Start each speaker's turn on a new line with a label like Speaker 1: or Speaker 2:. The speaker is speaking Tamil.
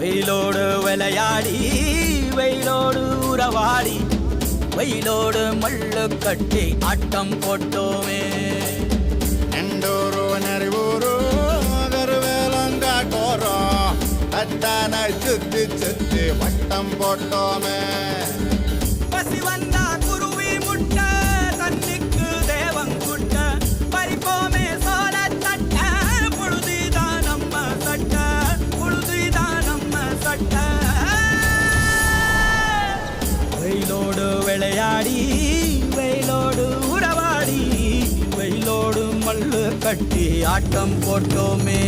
Speaker 1: வெயிலோடு விளையாடி வெயிலோடு உறவாடி வெயிலோடு மல்லு கட்டி ஆட்டம் போட்டோமே.
Speaker 2: எண்டூரு நெறிவூரு கருவேலங்காட்டோரோ அத்தான சுத்தி சுத்தி வட்டம் போட்டோமே.
Speaker 1: பசி வந்தா குருவி முட்ட தண்ணிக்கு தேவங்குட்ட பறிப்போமே சோழ தட்ட புழுதிதான் நம்ம சட்ட புழுதிதான் நம்ம சட்ட. வெயிலோடு விளையாடி வெயிலோடு உறவாடி வெயிலோடு மல்லு கட்டி ஆட்டம் போட்டோமே.